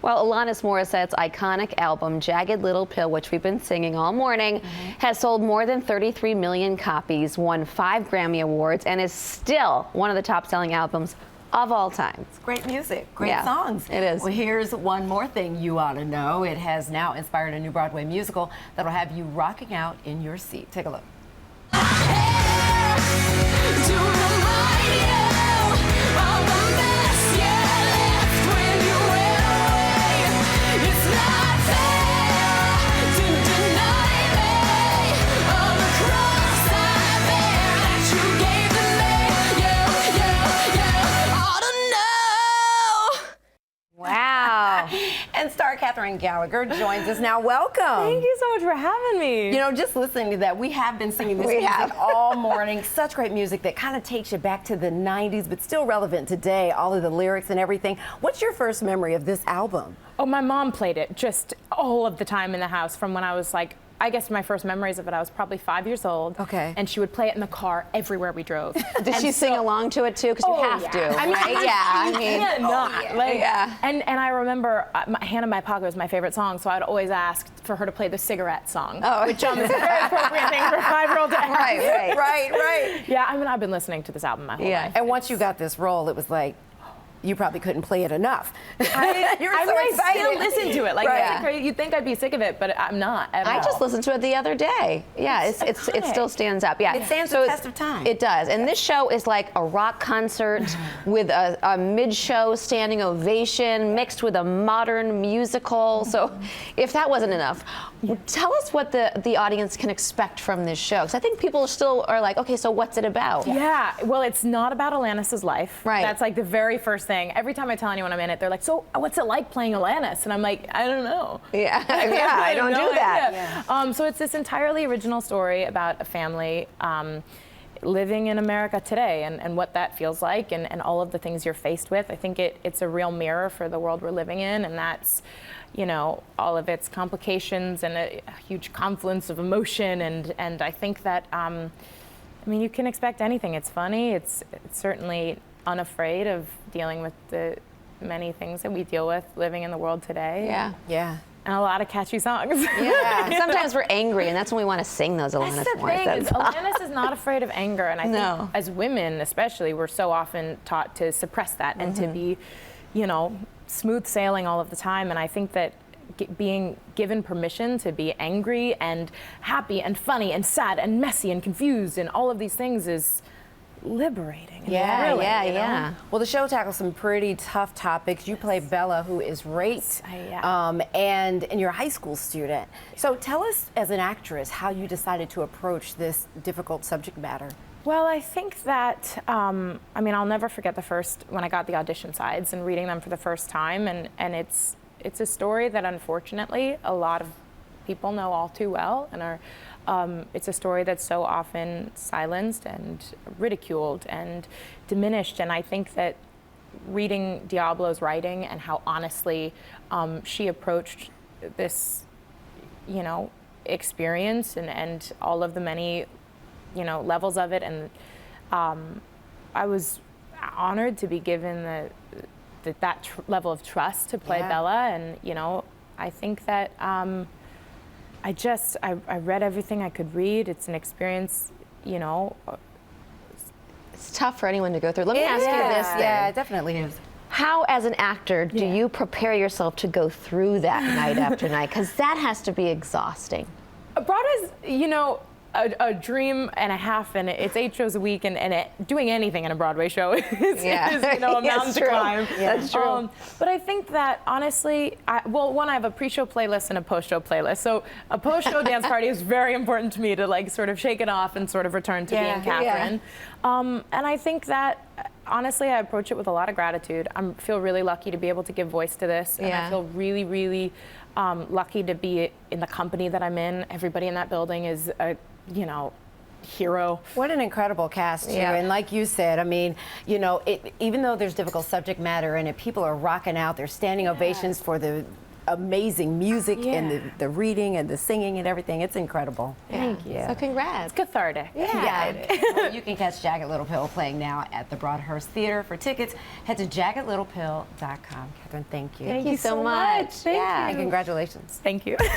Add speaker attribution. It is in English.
Speaker 1: Well, Alanis Morissette's iconic album, Jagged Little Pill, which we've been singing all morning, has sold more than 33 million copies, won 5 Grammy Awards, and is still one of the top-selling albums of all time.
Speaker 2: It's great music, great songs.
Speaker 1: It is.
Speaker 2: Well, here's one more thing you ought to know. It has now inspired a new Broadway musical that'll have you rocking out in your seat. Take a look. And star Kathryn Gallagher joins us now. Welcome.
Speaker 3: Thank you so much for having me.
Speaker 2: You know, just listening to that, we have been singing this music all morning. Such great music that kind of takes you back to the 90s, but still relevant today, all of the lyrics and everything. What's your first memory of this album?
Speaker 3: Oh, my mom played it just all of the time in the house from when I was like, I guess my first memories of it, I was probably 5 years old.
Speaker 1: Okay.
Speaker 3: And she would play it in the car everywhere we drove.
Speaker 1: Did she sing along to it too? Because you have to,
Speaker 3: I mean,
Speaker 1: right?
Speaker 3: I can't not. Like,
Speaker 1: yeah.
Speaker 3: And I remember Hand in My Pocket was my favorite song, so I'd always ask for her to play the cigarette song, which is a very appropriate thing for a 5-year-old to ask.
Speaker 2: Right.
Speaker 3: Yeah, I mean, I've been listening to this album my whole life.
Speaker 2: And once you got this role, it was like, you probably couldn't play it enough. You're so
Speaker 3: I
Speaker 2: excited.
Speaker 3: still listen to it. Like, you'd think I'd be sick of it, but I'm not at all.
Speaker 1: I just listened to it the other day. Yeah, it still stands up. Yeah,
Speaker 2: it stands the test of time.
Speaker 1: It does. And this show is like a rock concert with a mid-show standing ovation mixed with a modern musical. So if that wasn't enough, tell us what the audience can expect from this show. Because I think people still are like, okay, so what's it about?
Speaker 3: Yeah, well, it's not about Alanis's life.
Speaker 1: Right.
Speaker 3: That's like the very first thing. Every time I tell anyone I'm in it, they're like, so what's it like playing Alanis? And I'm like, I don't know.
Speaker 1: Yeah, I don't do that.
Speaker 3: Yeah. So it's this entirely original story about a family living in America today and what that feels like and all of the things you're faced with. I think it's a real mirror for the world we're living in, and that's, you know, all of its complications and a huge confluence of emotion. And I think that, I mean, you can expect anything. It's funny. It's certainly unafraid of dealing with the many things that we deal with living in the world today.
Speaker 2: Yeah.
Speaker 3: And a lot of catchy songs.
Speaker 1: Yeah. Sometimes we're angry, and that's when we want to sing those Alanis
Speaker 3: That's the thing, is Alanis is not afraid of anger, and I think as women especially, we're so often taught to suppress that and to be, you know, smooth sailing all of the time. And I think that being given permission to be angry and happy and funny and sad and messy and confused and all of these things is liberating.
Speaker 1: Yeah.
Speaker 2: Well, the show tackles some pretty tough topics. You play Bella, who is raped, and you're a high school student. So tell us, as an actress, how you decided to approach this difficult subject matter.
Speaker 3: Well, I think that, I mean, I'll never forget when I got the audition sides and reading them for the first time, and it's a story that unfortunately a lot of people know all too well, and it's a story that's so often silenced and ridiculed and diminished. And I think that reading Diablo's writing and how honestly she approached this, you know, experience and all of the many, you know, levels of it, and I was honored to be given that level of trust to play Bella. And you know, I think that I read everything I could read. It's an experience, you know.
Speaker 1: It's tough for anyone to go through. Let me ask you this then.
Speaker 2: Yeah, it definitely is.
Speaker 1: How, as an actor, do you prepare yourself to go through that night after night? Because that has to be exhausting.
Speaker 3: Broadway's, you know, a dream and a half, and it's 8 shows a week, and doing anything in a Broadway show is you know, a mountain to climb.
Speaker 1: That's true.
Speaker 3: But I think that honestly, I have a pre-show playlist and a post-show playlist. So a post-show dance party is very important to me to like sort of shake it off and sort of return to being Kathryn. And I think that honestly, I approach it with a lot of gratitude. I feel really lucky to be able to give voice to this, and I feel really, really lucky to be in the company that I'm in. Everybody in that building is a, you know, hero.
Speaker 2: What an incredible cast here. And like you said, I mean, you know, even though there's difficult subject matter and people are rocking out, there's standing ovations for the amazing music and the reading and the singing and everything. It's incredible.
Speaker 3: Thank you.
Speaker 1: So congrats.
Speaker 3: Cathartic.
Speaker 2: Well, you can catch Jagged Little Pill playing now at the Broadhurst Theatre. For tickets, head to jaggedlittlepill.com. Kathryn, thank you.
Speaker 1: Thank you so much.
Speaker 3: Thank
Speaker 2: And congratulations.
Speaker 3: Thank you.